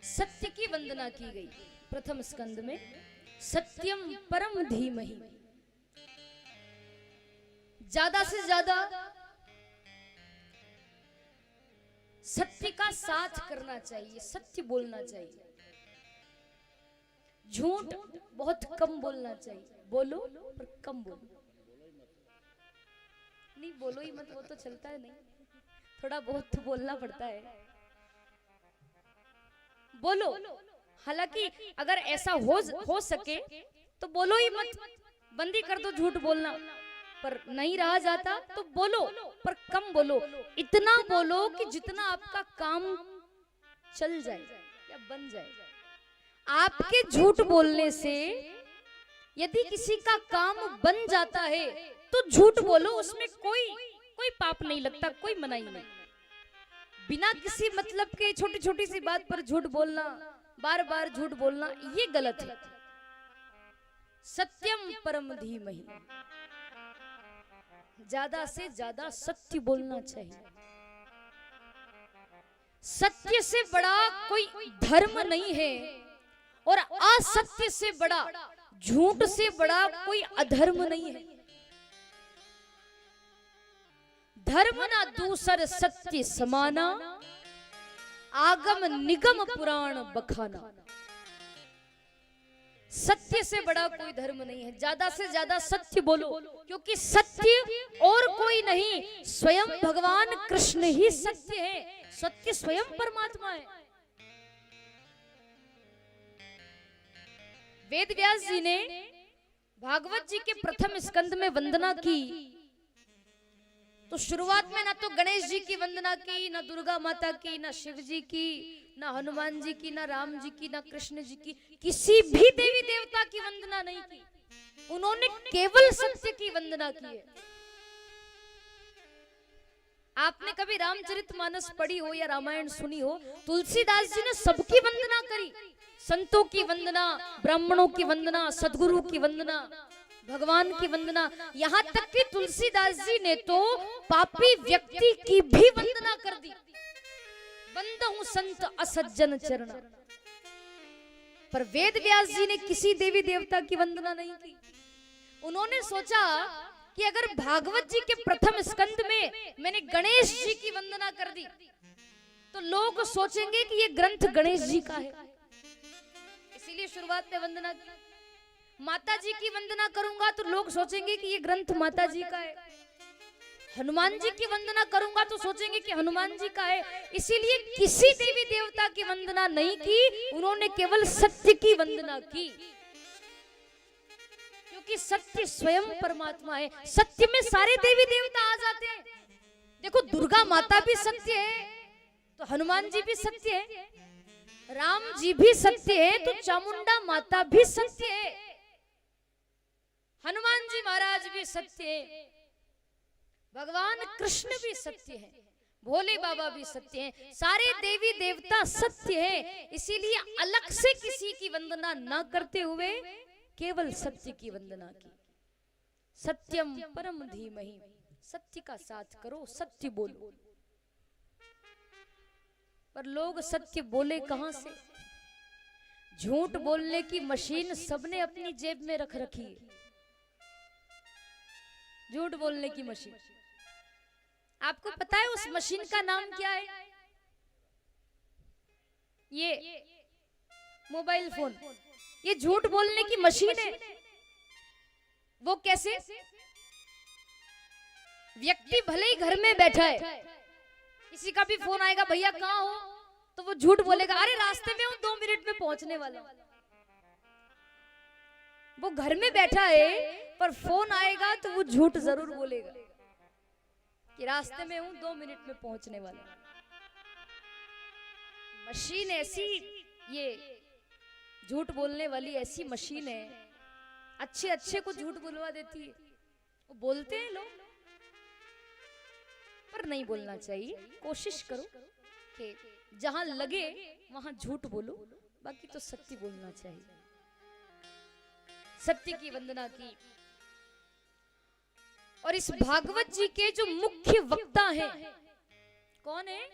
सत्य की वंदना की गई। प्रथम स्कंद में सत्यम परम धीमहि, ज्यादा से ज्यादा सत्य का साथ करना चाहिए, सत्य बोलना चाहिए, झूठ बहुत कम बोलना चाहिए। बोलो पर कम बोलो, नहीं बोलो ही मत, वो तो चलता है नहीं, थोड़ा बहुत तो बोलना पड़ता है। बोलो, हालांकि अगर ऐसा हो सके तो बोलो ही मत, बंदी कर दो झूठ बोलना, पर नहीं रहा जाता तो बोलो पर कम बोलो। इतना बोलो कि जितना आपका काम चल जाए या बन जाए। आपके झूठ बोलने से यदि किसी का काम बन जाता है तो झूठ बोलो, उसमें कोई पाप नहीं लगता, कोई मनाही नहीं। बिना किसी मतलब के छोटी छोटी सी बात पर झूठ बोलना, बार बार झूठ बोलना, ये गलत है। सत्यम परम धीमहि, ज्यादा से ज्यादा सत्य बोलना चाहिए। सत्य से बड़ा कोई धर्म नहीं है और असत्य से बड़ा, झूठ से बड़ा कोई अधर्म नहीं है। धर्म ना दूसर सत्य समाना, आगम निगम पुराण बखाना। सत्य से बड़ा कोई धर्म नहीं है। ज्यादा से ज्यादा सत्य बोलो, क्योंकि सत्य और कोई नहीं, स्वयं भगवान कृष्ण ही सत्य है। सत्य स्वयं परमात्मा है। वेद व्यास जी ने भागवत जी के प्रथम स्कंद में वंदना की तो शुरुआत में ना तो गणेश जी की वंदना की, ना दुर्गा माता की, ना शिव जी की, ना हनुमान जी की, ना राम जी की, ना कृष्ण जी की, किसी भी देवी देवता की वंदना नहीं की। उन्होंने केवल सत्य की वंदना की है। आपने कभी रामचरितमानस पढ़ी हो या रामायण सुनी हो, तुलसीदास जी ने सबकी वंदना करी। संतों की वंदना, ब्राह्मणों की वंदना, सदगुरु की वंदना, भगवान की वंदना, यहाँ तक कि तुलसीदास जी ने तो पापी व्यक्ति की भी वंदना कर दी। बंदहु संत असज्जन चरण। पर वेद व्यास जी ने किसी देवी देवता की वंदना नहीं की। उन्होंने सोचा कि अगर भागवत जी के प्रथम स्कंद में मैंने गणेश जी की वंदना कर दी तो लोग सोचेंगे कि ये ग्रंथ गणेश जी का है, इसीलिए शुरुआत में वंदना की। माता जी की वंदना करूंगा तो लोग सोचेंगे कि ये ग्रंथ माता जी का है। हनुमान जी की वंदना करूंगा तो सोचेंगे कि हनुमान जी का है। इसीलिए किसी देवी देवता की वंदना नहीं की, उन्होंने केवल सत्य की वंदना की, क्योंकि सत्य स्वयं परमात्मा है। सत्य में सारे देवी देवता आ जाते हैं। देखो, दुर्गा माता भी सत्य है तो हनुमान जी भी सत्य है, राम जी भी सत्य है तो चामुंडा माता भी सत्य है, हनुमान जी महाराज भी सत्य है, भगवान कृष्ण भी सत्य है, भोले बाबा भी सत्य हैं, सारे देवी देवता सत्य हैं। इसीलिए अलग से किसी की वंदना ना करते हुए केवल सत्य की वंदना की। सत्यम परम धीमहि, सत्य का साथ करो, सत्य बोलो। पर लोग सत्य बोले कहां से? झूठ बोलने की मशीन सबने अपनी जेब में रख रखी है। झूठ बोलने की मशीन, आपको पता है उस मशीन का नाम क्या है? ये मोबाइल फोन, ये झूठ बोलने की मशीन है। वो कैसे? व्यक्ति भले ही घर में बैठा है, किसी का भी फोन आएगा, भैया कहाँ हो, तो वो झूठ बोलेगा, अरे रास्ते में हूं, 2 मिनट में पहुंचने वाला हूं। वो घर में बैठा है पर फोन आएगा तो वो झूठ जरूर बोलेगा कि रास्ते में हूं, 2 मिनट में पहुंचने वाला हूं। मशीन ऐसी, ये झूठ बोलने वाली ऐसी मशीन है, अच्छे अच्छे को झूठ बुलवा देती है। वो बोलते हैं लोग, पर नहीं बोलना चाहिए। कोशिश करो कि जहां लगे वहां झूठ बोलो, बाकी तो सत्य बोलना चाहिए। सत्य की वंदना की। और इस भागवत जी के जो मुख्य वक्ता हैं, कौन है?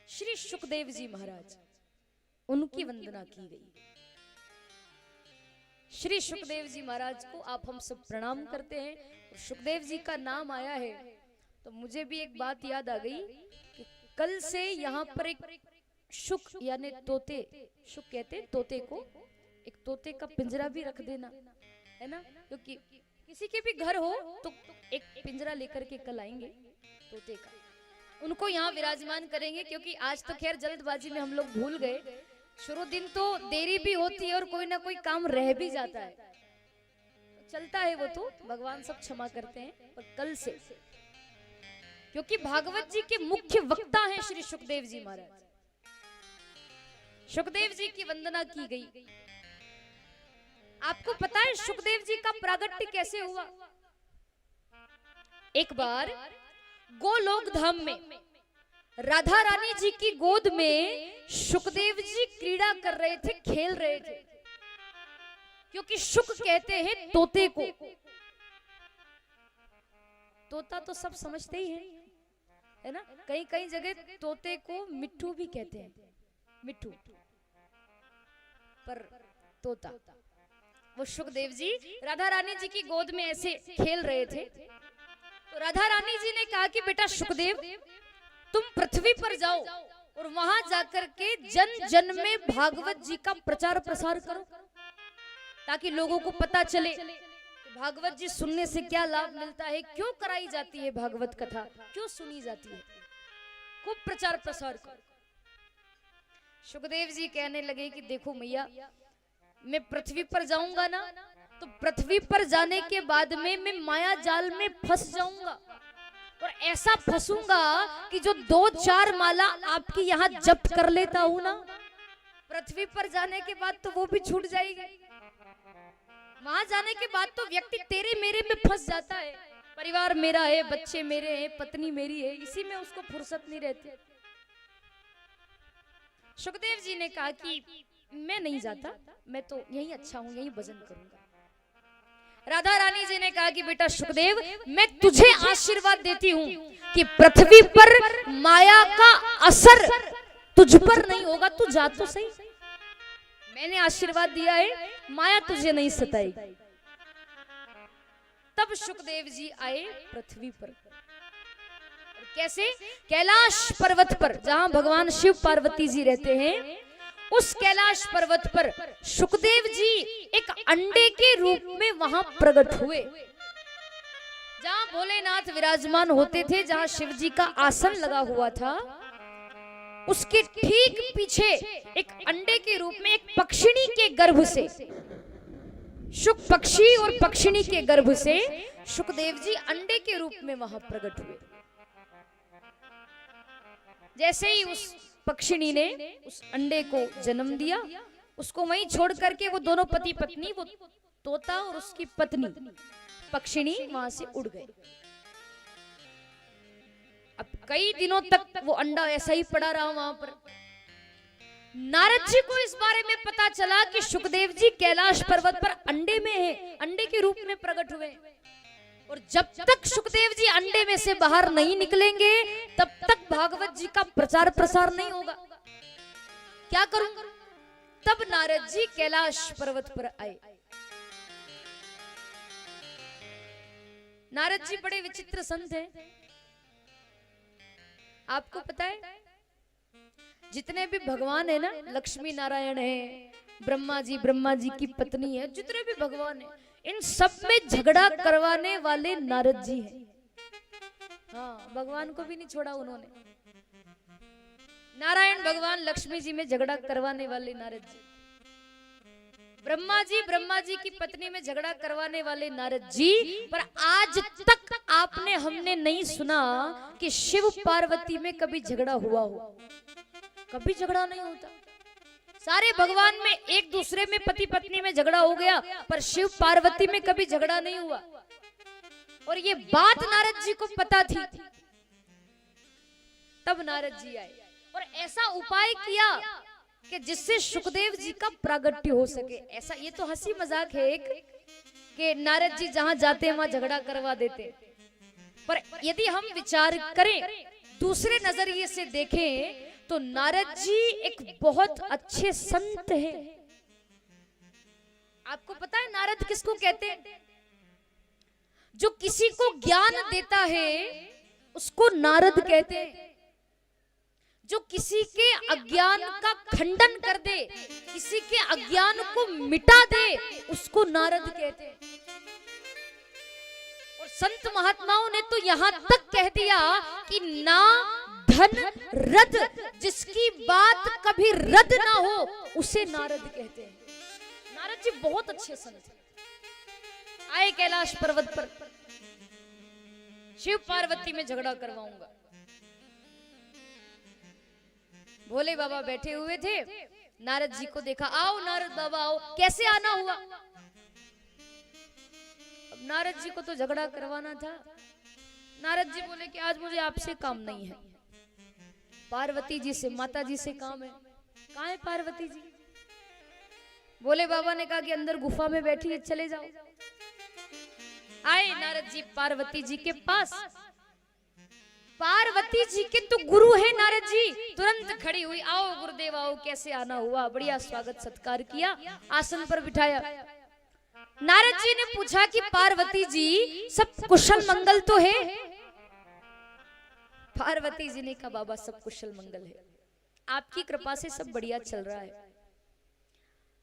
श्री सुखदेव जी महाराज। उनकी वंदना की गई। श्री सुखदेव जी महाराज को आप हम सब प्रणाम करते हैं। और सुखदेव जी का नाम आया है तो मुझे भी एक बात याद आ गई कि कल से यहाँ पर एक शुक यानी तोते, शुक कहते हैं तोते को, एक तोते का पिंजरा भी रख देना, है ना, क्योंकि किसी के भी घर हो तो एक पिंजरा लेकर के कल आएंगे तोते का, उनको यहाँ विराजमान करेंगे। क्योंकि आज तो खैर जल्दबाजी में हम लोग भूल गए, शुरू दिन तो देरी भी होती है और कोई ना कोई काम रह भी जाता है, चलता है वो तो, भगवान सब क्षमा करते हैं। पर कल से, क्योंकि भागवत जी के मुख्य वक्ता हैं श्री सुखदेव जी महाराज, सुखदेव जी की वंदना की गई। आपको पता है सुखदेव जी का प्रागट्य कैसे हुआ? एक बार गोलोक धाम में राधा रानी जी की गोद में सुखदेव जी क्रीड़ा कर रहे थे, खेल रहे थे, क्योंकि शुक कहते हैं तोते को। तोता तो सब समझते ही है ना, कहीं कहीं जगह तोते को मिट्ठू भी कहते हैं, मिट्ठू, पर तोता। वो सुखदेव जी राधा रानी जी की गोद में ऐसे खेल रहे थे, तो राधा रानी जी ने कहा कि बेटा सुखदेव तुम पृथ्वी पर जाओ और वहां जाकर के जन जन में भागवत जी का प्रचार प्रसार करो, ताकि लोगों को पता चले भागवत जी सुनने से क्या लाभ मिलता है, क्यों कराई जाती है भागवत कथा, क्यों सुनी जाती है, खूब प्रचार प्रसार करो। सुखदेव जी कहने लगे कि देखो मैया, मैं पृथ्वी पर जाऊंगा ना तो पृथ्वी पर जाने के बाद में मैं माया जाल में फंस जाऊंगा, और ऐसा फंसूंगा कि जो 2-4 माला आपकी यहाँ जप कर लेता हूं ना, पृथ्वी पर जाने के बाद तो वो भी छूट जाएगी। वहां जाने के बाद तो व्यक्ति तेरे मेरे में फंस जाता है, परिवार मेरा है, बच्चे मेरे हैं, पत्नी मेरी है, इसी में उसको फुर्सत नहीं रहती। सुखदेव जी ने कहा कि मैं नहीं जाता, मैं तो यही अच्छा हूं, यही भजन करूंगा। राधा रानी जी ने कहा कि बेटा सुखदेव मैं तुझे आशीर्वाद देती हूँ कि पृथ्वी पर माया का असर तुझ पर नहीं होगा, तू जा तो सही, मैंने आशीर्वाद दिया है, माया तुझे नहीं सताएगी। तब सुखदेव जी आए पृथ्वी पर, कैसे? कैलाश पर्वत पर, जहां भगवान शिव पार्वती जी रहते हैं, उस कैलाश पर्वत पर सुखदेव जी एक अंडे के रूप में वहां प्रकट हुए। जहां भोलेनाथ विराजमान होते थे, जहां शिव जी का आसन लगा हुआ था, उसके ठीक पीछे एक अंडे के रूप में एक पक्षिणी के गर्भ से, शुक पक्षी और पक्षिणी के गर्भ से सुखदेव जी अंडे के रूप में वहां प्रकट हुए। जैसे ही उस पक्षिणी ने उस अंडे को जन्म दिया, उसको वहीं छोड़ करके वो दोनों पति पत्नी, वो तोता और उसकी पत्नी पक्षिणी वहां से उड़ गए। अब कई दिनों तक वो अंडा ऐसा ही पड़ा रहा वहां पर। नारद जी को इस बारे में पता चला कि सुखदेव जी कैलाश पर्वत पर अंडे में है, अंडे के रूप में प्रकट हुए, और जब तक सुखदेव जी अंडे में से बाहर नहीं निकलेंगे तब तक भागवत जी का प्रचार प्रसार नहीं होगा। क्या करूं? तब नारद जी कैलाश पर्वत पर आए। नारद जी बड़े विचित्र संत हैं। आपको पता है जितने भी भगवान है ना, लक्ष्मी नारायण है, ब्रह्मा जी की पत्नी है, जितने भी भगवान है, इन सब में झगड़ा करवाने वाले नारद जी हैं। हाँ, भगवान को भी नहीं छोड़ा उन्होंने। नारायण भगवान लक्ष्मी जी में झगड़ा करवाने वाले नारद जी, ब्रह्मा जी की पत्नी में झगड़ा करवाने वाले नारद जी। पर आज तक आपने हमने नहीं सुना कि शिव पार्वती में कभी झगड़ा हुआ हो, कभी झगड़ा नहीं होता। सारे भगवान में एक दूसरे में पति पत्नी में झगड़ा हो गया, पर शिव पार्वती में कभी झगड़ा नहीं हुआ। और ये बात नारद जी को पता थी। तब नारद जी आए और ऐसा उपाय किया कि जिससे सुखदेव जी का प्रागट्य हो सके। ऐसा, ये तो हंसी मजाक है एक कि नारद जी जहां जाते हैं वहां झगड़ा करवा देते, पर यदि हम विचार करें, दूसरे नजरिए से देखें, तो नारद जी एक बहुत अच्छे संत हैं। आपको पता है नारद किसको कहते हैं? जो किसी को ज्ञान देता है उसको नारद कहते हैं। जो किसी के अज्ञान का खंडन कर दे, किसी के अज्ञान को मिटा दे, उसको नारद कहते हैं। और संत महात्माओं ने तो यहां तक कह दिया कि ना धन रद, जिसकी बात कभी रद ना हो उसे नारद कहते हैं। नारद जी बहुत अच्छे संत हैं। आए कैलाश पर्वत पर, शिव पार्वती में झगड़ा करवाऊंगा। भोले बाबा बैठे हुए थे, नारद जी को देखा, आओ नारद बाबा आओ। कैसे आना हुआ? अब नारद जी को तो झगड़ा करवाना था। नारद जी बोले कि आज मुझे आपसे काम नहीं है, पार्वती जी से, माता जी से काम है। कहाँ है पार्वती जी? भोले बाबा ने कहा कि अंदर गुफा में बैठी है, चले जाओ। आए नारद जी पार्वती जी के पास। पार्वती जी के तो गुरु है नारद जी। तुरंत खड़ी हुई, आओ गुरुदेव आओ, कैसे आना हुआ? बढ़िया स्वागत सत्कार किया, आसन पर बिठाया। नारद जी ने पूछा कि पार्वती जी सब कुशल मंगल तो है? पार्वती जी ने कहा बाबा सब कुशल मंगल है, आपकी कृपा से सब बढ़िया चल रहा है।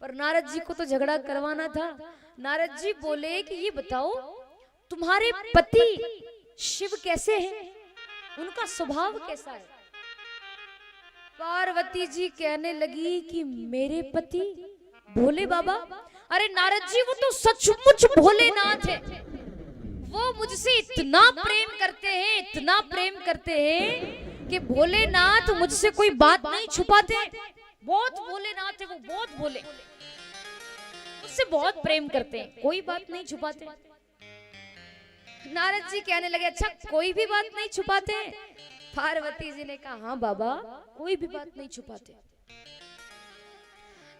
पर नारद जी को तो झगड़ा करवाना था। नारद जी बोले कि ये बताओ तुम्हारे पति शिव कैसे हैं, उनका स्वभाव कैसा है? पार्वती जी कहने लगी कि मेरे पति भोले बाबा? अरे नारद जी वो तो सचमुच भोलेनाथ है। वो मुझसे इतना प्रेम करते हैं, इतना प्रेम करते हैं कि भोलेनाथ मुझसे कोई बात नहीं छुपाते। बहुत भोलेनाथ है वो, बहुत भोले, मुझसे बहुत प्रेम करते हैं, कोई बात नहीं छुपाते। नारद जी कहने लगे अच्छा कोई भी बात नहीं छुपाते? पार्वती जी ने कहा हाँ बाबा कोई भी बात नहीं छुपाते।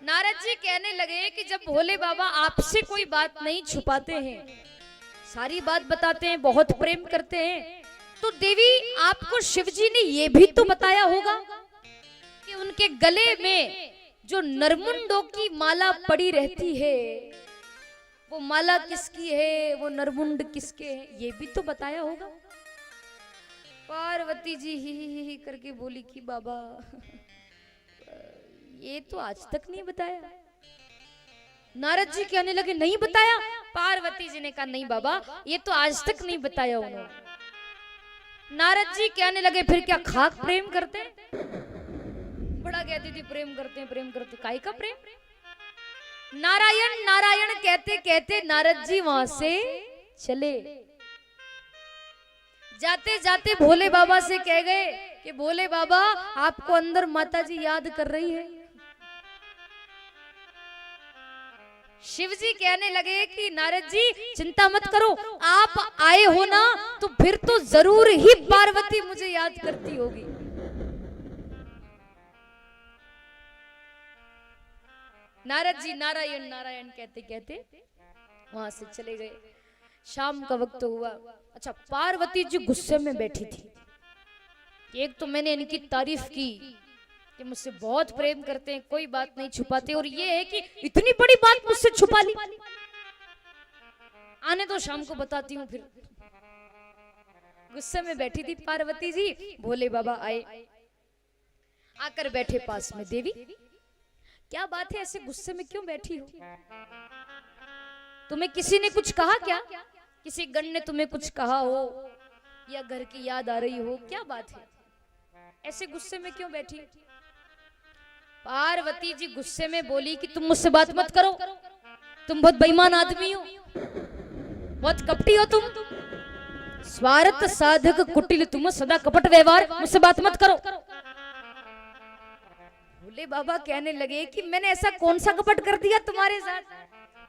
नारद जी कहने लगे कि जब भोले बाबा आपसे कोई बात नहीं छुपाते हैं, सारी बात बताते हैं, बहुत प्रेम करते हैं, तो देवी आपको शिवजी ने ये भी तो बताया होगा कि उनके गले में जो नरमुंडों की माला पड़ी रहती है, वो माला किसकी है, वो नरमुंड किसके हैं, ये भी तो बताया होगा। पार्वती जी ही करके बोली कि बाबा ये तो आज तक नहीं बताया। नारद जी कहने लगे नहीं बताया? पार्वती जी ने कहा नहीं बाबा ये तो आज तक नहीं बताया उन्होंने। नारद जी कहने लगे फिर क्या खाक प्रेम करते? बड़ा कहती थी प्रेम करते हैं, प्रेम करते, काहे का प्रेम? नारायण नारायण कहते कहते नारद जी वहां से चले। जाते जाते भोले बाबा से कह गए कि भोले बाबा आपको अंदर माता जी याद कर रही है। शिव जी कहने लगे कि नारद जी चिंता मत करो, आप आए हो ना तो फिर तो जरूर ही पार्वती मुझे याद करती होगी। नारद जी नारायण नारायण कहते कहते वहां से चले गए। शाम का वक्त हुआ। अच्छा पार्वती जी गुस्से में बैठी थी। एक तो मैंने इनकी तारीफ की कि मुझसे बहुत प्रेम करते हैं, कोई बात नहीं छुपाते, और ये है कि इतनी बड़ी बात मुझसे छुपा ली। आने तो शाम को बताती हूँ। फिर गुस्से में बैठी थी पार्वती जी। भोले बाबा आए, आकर बैठे पास में। देवी क्या बात है, ऐसे गुस्से में क्यों बैठी हो? तुम्हें किसी ने कुछ कहा क्या? किसी गण ने तुम्हें कुछ कहा हो या घर की याद आ रही हो? क्या बात है, ऐसे गुस्से में क्यों बैठी? पार्वती जी गुस्से में बोली कि तुम मुझसे बात मत करो, तुम बहुत बेईमान आदमी हो, बहुत कपटी हो तुम, स्वार्थ साधक कुटिल तुम, सदा कपट व्यवहार, मुझसे बात मत करो। भोले बाबा कहने लगे कि मैंने ऐसा कौन सा कपट कर दिया तुम्हारे साथ?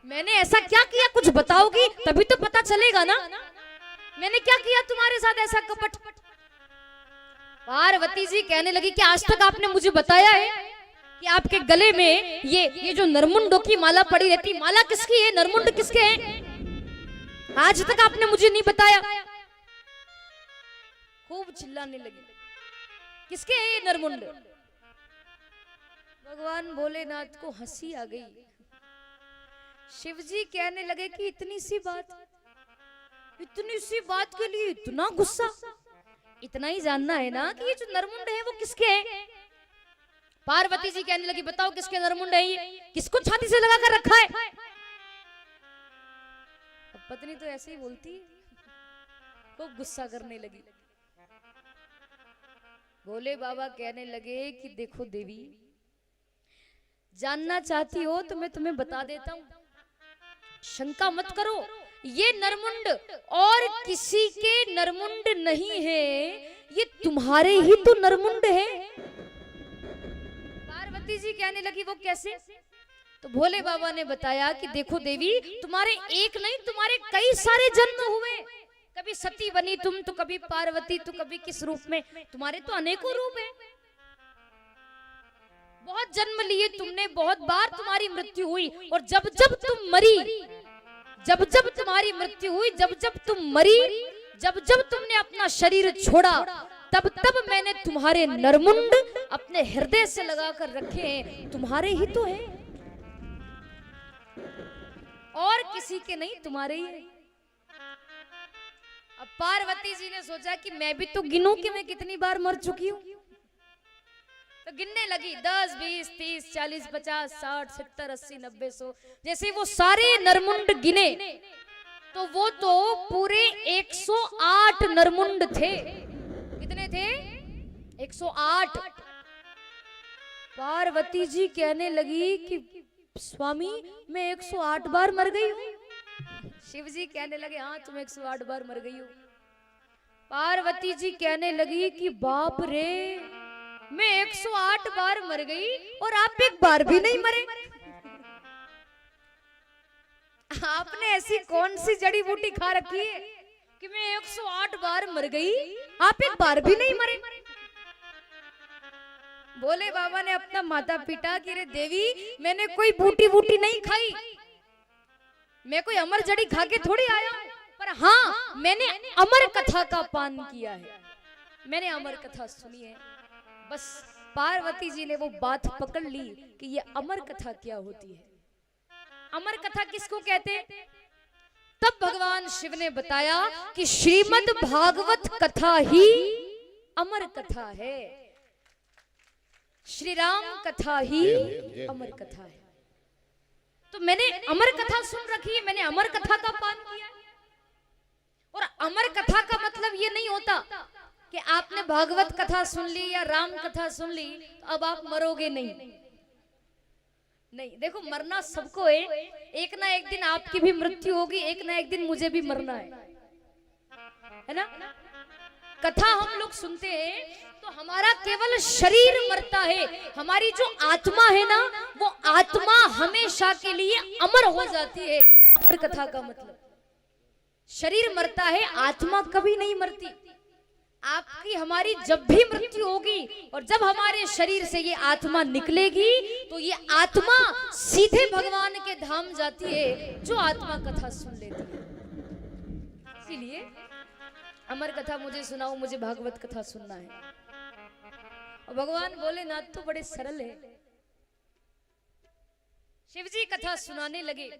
मैंने ऐसा क्या किया, कुछ बताओगी तभी तो पता चलेगा ना। मैंने क्या किया तुम्हारे साथ ऐसा कपट? पार्वती जी कहने लगी कि आज तक आपने मुझे बताया है कि आपके गले में ये जो नरमुंडों की माला पड़ी रहती, माला किसकी है, नरमुंड किसके हैं? आज तक आपने मुझे नहीं बताया। खूब चिल्लाने लगी, किसके है ये नरमुंड? भगवान भोलेनाथ को हंसी आ गई। शिव जी कहने लगे कि इतनी सी बात के लिए इतना गुस्सा। इतना ही जानना है ना कि ये जो नरमुंड है वो किसके हैं। पार्वती जी कहने लगी बताओ किसके नरमुंड है ये, किसको छाती से लगा कर रखा है। अब पत्नी तो ऐसे ही बोलती है, खूब गुस्सा करने लगी। भोले बाबा कहने लगे कि देखो देवी, जानना चाहती हो तो मैं तुम्हें बता देता हूं, शंका मत करो, ये नरमुंड और किसी के नरमुंड नहीं है, ये तुम्हारे ही तो नरमुंड है। पार्वती जी कहने लगी वो कैसे। तो भोले बाबा ने बताया कि देखो देवी, तुम्हारे एक नहीं तुम्हारे कई सारे जन्म हुए। कभी सती बनी तुम, तो कभी पार्वती, तो कभी किस रूप में, तुम्हारे तो अनेकों रूप हैं। बहुत जन्म लिए तुमने, बहुत बार तुम्हारी मृत्यु हुई, और जब जब तुम मरी, जब जब तुम्हारी मृत्यु हुई, जब जब तुम मरी, जब जब तुमने अपना शरीर छोड़ा, तब तब मैंने तुम्हारे नरमुंड अपने हृदय से लगाकर रखे हैं, तुम्हारे ही तो हैं, और किसी के नहीं, तुम्हारे ही हैं। अब पार्वती जी ने सोचा कि मैं भी तो गिनूं कि मैं कितनी बार मर चुकी हूं। तो गिनने लगी 10, 20, 30, 40, 50, 60, 70, 80, 90, 100। जैसे वो सारे नरमुंड गिने तो वो तो पूरे 108 नरमुंड थे। कितने थे? 108। पार्वती जी कहने लगी कि स्वामी मैं 108 बार मर गई हूं। शिव जी कहने लगे हाँ तुम 108 बार मर गई हो। पार्वती जी कहने लगी कि बाप रे, मैं 108 बार मर गई और आप एक बार भी नहीं मरे। आपने ऐसी कौन सी जड़ी बूटी खा रखी है कि मैं 108 बार मर गई, आप एक बार भी नहीं मरे। भोले बाबा ने अपना माथा पीटा कि रे देवी, मैंने कोई बूटी बूटी नहीं खाई, मैं कोई अमर जड़ी खा के थोड़ी आया, पर हाँ मैंने अमर कथा का पान किया है, मैंने अमर कथा सुनी है। बस पार्वती जी ने वो बात पकड़ ली कि ये अमर कथा क्या होती है, अमर कथा किसको कहते हैं। तब भगवान शिव ने बताया कि श्रीमद् भागवत कथा ही अमर कथा है, श्री राम कथा ही अमर कथा है। तो मैंने अमर कथा सुन रखी है, मैंने अमर कथा का पान किया है। और अमर कथा का मतलब ये नहीं होता कि आपने भागवत कथा सुन ली या राम कथा सुन ली तो अब आप मरोगे नहीं। नहीं, देखो मरना सबको है, एक ना एक दिन आपकी भी मृत्यु होगी, एक ना एक दिन मुझे भी मरना है ना। कथा हम लोग सुनते हैं तो हमारा केवल शरीर मरता है, हमारी जो आत्मा है ना वो आत्मा हमेशा के लिए अमर हो जाती है। अमर कथा का मतलब शरीर मरता है, आत्मा कभी नहीं मरती। आपकी हमारी जब भी मृत्यु होगी और जब हमारे शरीर से ये आत्मा निकलेगी तो ये आत्मा सीधे भगवान के धाम जाती है, जो आत्मा कथा सुन लेती है। इसीलिए अमर कथा मुझे सुनाओ, मुझे भागवत कथा सुनना है। और भगवान भोलेनाथ तो बड़े सरल है। शिवजी कथा सुनाने लगे।